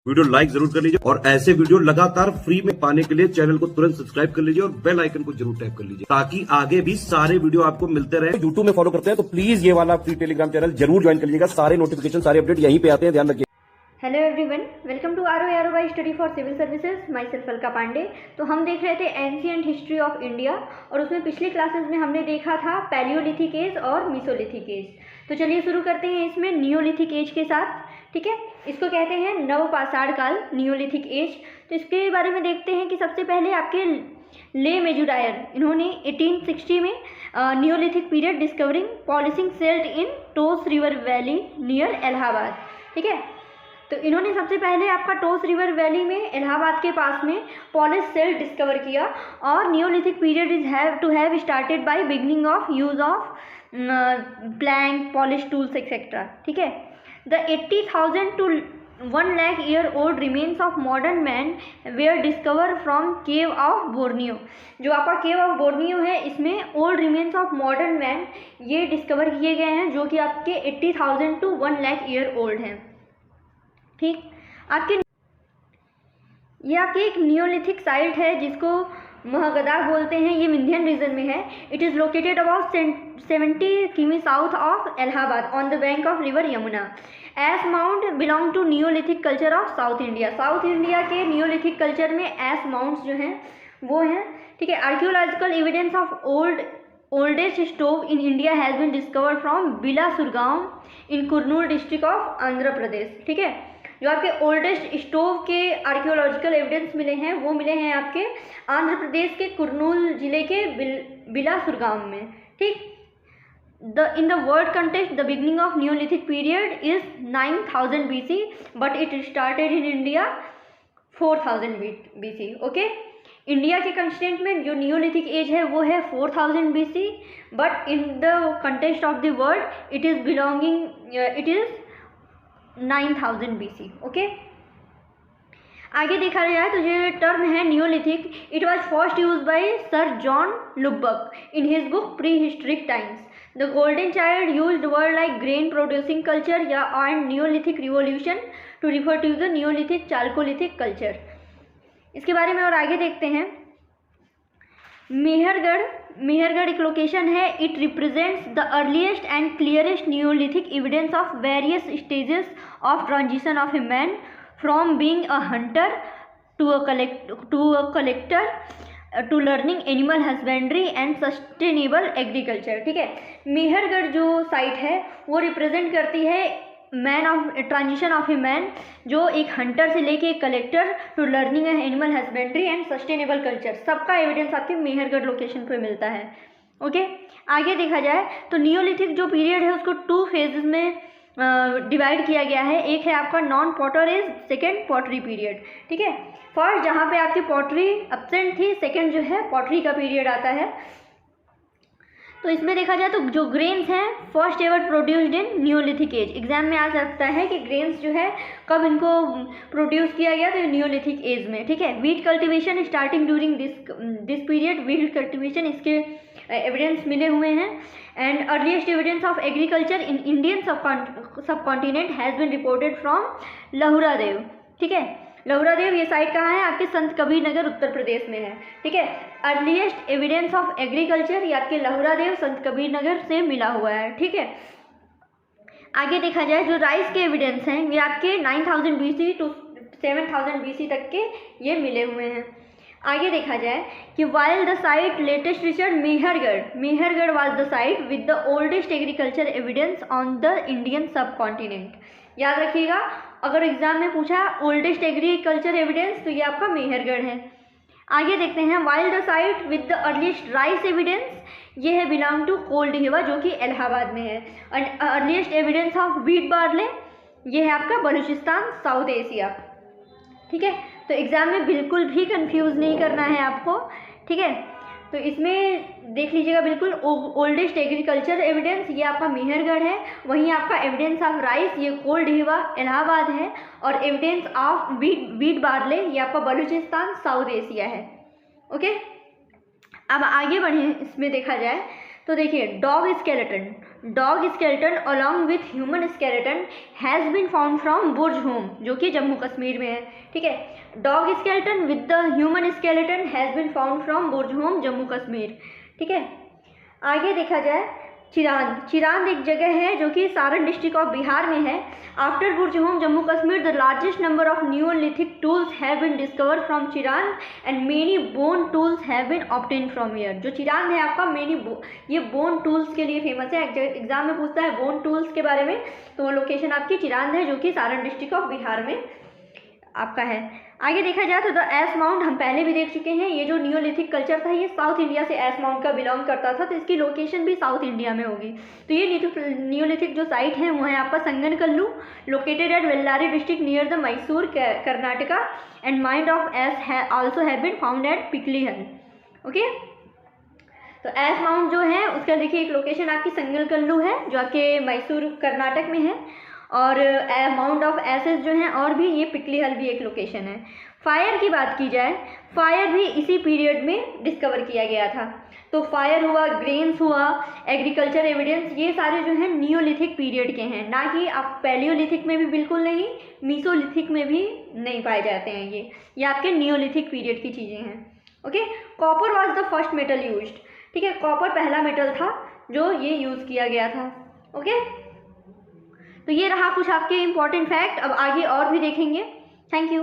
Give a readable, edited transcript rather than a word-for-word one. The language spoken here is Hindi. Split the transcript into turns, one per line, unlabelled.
वीडियो लाइक जरूर कर लीजिए और ऐसे वीडियो लगातार फ्री में पाने के लिए चैनल को तुरंत सब्सक्राइब कर लीजिए और बेल आइकन को जरूर टैप कर लीजिए ताकि आगे भी सारे वीडियो आपको मिलते रहे। यूट्यूब में फॉलो करते हैं तो प्लीज ये वाला फ्री टेलीग्राम चैनल जरूर ज्वाइन कर लीजिएगा। सारे नोटिफिकेशन सारे अपडेट यहीं पे आते हैं, ध्यान रखिए।
Hello everyone, welcome to Aaro by study for civil services. Myself Alka Pandey. तो हम देख रहे थे एंशिएंट हिस्ट्री ऑफ इंडिया और उसमें पिछली क्लासेस में हमने देखा था पैलियोलिथिक एज और मीसोलिथिक एज। तो चलिए शुरू करते हैं इसमें नियोलिथिक एज के साथ। ठीक है, इसको कहते हैं नवपाषाण काल, नियोलिथिक एज। तो इसके बारे में देखते हैं कि सबसे पहले आपके ले मेजुरायर, इन्होंने 1860 में Neolithic period discovering polishing celt in Tons river valley near Allahabad. ठीक है, तो इन्होंने सबसे पहले आपका टोस रिवर वैली में इलाहाबाद के पास में पॉलिश सेल्ट डिस्कवर किया। और Neolithic period is have started by beginning of use of Planck, polish tools etcetera. ठीक है, the 80,000 to 1 lakh year old remains of modern man were discovered from cave of Borneo. जो आपका केव ऑफ बोर्नियो है, इसमें old remains of modern man ये डिस्कवर किए गए हैं, जो कि आपके 80,000 to 1 lakh year old हैं। ठीक, ये आपकी एक नियोलिथिक साइट है जिसको महगदा बोलते हैं। ये विंध्यन रीजन में है। इट इज़ लोकेटेड अबाउट 70 किमी south of Allahabad on the bank of river Yamuna. Ash mound belong to Neolithic culture of South India. South India के नियोलिथिक कल्चर में एस माउंट्स जो हैं वो हैं। ठीक है, archaeological evidence of oldest stove in India has been discovered from Bilasurgaon in Kurnool district of Andhra Pradesh. ठीक है, जो आपके ओल्डेस्ट स्टोव के आर्कियोलॉजिकल एविडेंस मिले हैं वो मिले हैं आपके आंध्र प्रदेश के कुरनूल जिले के बिलासुरगांव में। ठीक, in the world context the beginning of Neolithic period is 9000 BC but it started in India 4000 BC। Okay, India के कंस्टेंट में जो नियोलिथिक एज है वो है 4000 BC but in the context of the world it is 9000 BC। Okay, आगे देखा जाए तो जो टर्म है Neolithic, it was first use by sir John Lubbock in his book prehistoric times. The golden child used word like grain producing culture या and Neolithic revolution to refer to the Neolithic chalcolithic culture. इसके बारे में और आगे देखते हैं। मेहरगढ़ एक लोकेशन है। It represents the earliest and clearest neolithic evidence of various stages of transition of a man from being a hunter to a collector to learning animal husbandry and sustainable agriculture. ठीक है, मेहरगढ़ जो साइट है वो रिप्रेजेंट करती है ट्रांजिशन ऑफ ए मैन जो एक हंटर से लेके एक collector to learning animal husbandry and sustainable culture, सबका एविडेंस आपके मेहरगढ़ लोकेशन पे मिलता है। ओके, आगे देखा जाए तो नियोलिथिक जो पीरियड है उसको 2 फेजेस में डिवाइड किया गया है। एक है आपका non potter age, second pottery period. ठीक है, फर्स्ट जहाँ पे आपकी पॉटरी एब्सेंट थी, सेकेंड जो है पॉटरी का पीरियड आता है। तो इसमें देखा जाए तो जो ग्रेन्स हैं first ever produced in neolithic age. Exam में आ सकता है कि ग्रेन्स जो है कब इनको प्रोड्यूस किया गया, तो नियोलिथिक एज में। ठीक है, wheat cultivation starting during this period, wheat cultivation इसके एविडेंस मिले हुए हैं। And earliest evidence of agriculture in Indian subcontinent has been reported from Lahuradewa. ठीक है, लहुरा देव ये साइट कहाँ है? आपके संत कबीर नगर उत्तर प्रदेश में है। ठीक है, अर्लीस्ट एविडेंस ऑफ एग्रीकल्चर ये आपके लहुरा देव संत कबीर नगर से मिला हुआ है। ठीक है, आगे देखा जाए जो राइस के एविडेंस हैं ये आपके 9000 BC टू 7000 BC तक के ये मिले हुए हैं। आगे देखा जाए कि while the site latest research Mehrgarh was the site with the oldest agriculture evidence on the Indian सब कॉन्टिनेंट। याद रखिएगा, अगर एग्जाम में पूछा ओल्डेस्ट एग्रीकल्चर एविडेंस तो ये आपका मेहरगढ़ है। आगे देखते हैं while the site with the earliest rice evidence, ये है बिलोंग टू कोल्डहिवा जो कि इलाहाबाद में है। And earliest evidence of wheat barley ये है आपका बलूचिस्तान, साउथ एशिया। ठीक है, तो एग्ज़ाम में बिल्कुल भी कंफ्यूज नहीं करना है आपको। ठीक है, तो इसमें देख लीजिएगा बिल्कुल ओल्डेस्ट एग्रीकल्चर एविडेंस ये आपका मेहरगढ़ है, वहीं आपका एविडेंस ऑफ राइस ये कोल्डहिवा इलाहाबाद है, और एविडेंस ऑफ व्हीट बार्ले ये आपका बलूचिस्तान, साउथ एशिया है। ओके, अब आगे बढ़ें। इसमें देखा जाए तो देखिए dog skeleton along with human skeleton has been found from Burzahom, जो कि जम्मू कश्मीर में है। ठीक है, dog skeleton with the human skeleton has been found from Burzahom, Jammu Kashmir. ठीक है, आगे देखा जाए चिरांद एक जगह है जो कि सारण डिस्ट्रिक्ट ऑफ बिहार में है। After Burzahom Jammu Kashmir the largest number of Neolithic tools have been discovered from Chirand and many bone tools have been obtained from here. जो चिरांद है आपका ये बोन टूल्स के लिए फेमस है। एग्जाम में पूछता है बोन टूल्स के बारे में, तो वो लोकेशन आपकी चिरांद है जो कि सारण डिस्ट्रिक्ट ऑफ बिहार में आपका है। आगे देखा जाए तो द एस माउंट हम पहले भी देख चुके हैं। ये जो नियोलिथिक कल्चर था ये साउथ इंडिया से एस माउंट का बिलोंग करता था, तो इसकी लोकेशन भी साउथ इंडिया में होगी। तो ये नियोलिथिक जो साइट है वो है आपका Sanganakallu, located at Bellary district near the Mysore Karnataka and mind of ash also have been found at Piklihal. Okay, तो एस माउंट जो है उसका देखिए एक लोकेशन आपकी संगनकल्लू है जो आपके मैसूर कर्नाटक में है, और माउंट ऑफ एसेस जो हैं और भी ये पिकलीहल भी एक लोकेशन है। फायर की बात की जाए, फायर भी इसी पीरियड में डिस्कवर किया गया था। तो फायर हुआ, ग्रेन्स हुआ, एग्रीकल्चर एविडेंस, ये सारे जो हैं नियोलिथिक पीरियड के हैं, ना कि आप पैलियोलिथिक में भी बिल्कुल नहीं, मीसोलिथिक में भी नहीं पाए जाते हैं। ये आपके नियोलिथिक पीरियड की चीज़ें हैं। Okay, copper was the first metal used. ठीक है, कॉपर पहला मेटल था जो ये यूज़ किया गया था। ओके, तो ये रहा कुछ आपके इम्पॉर्टेंट फैक्ट। अब आगे और भी देखेंगे। Thank you.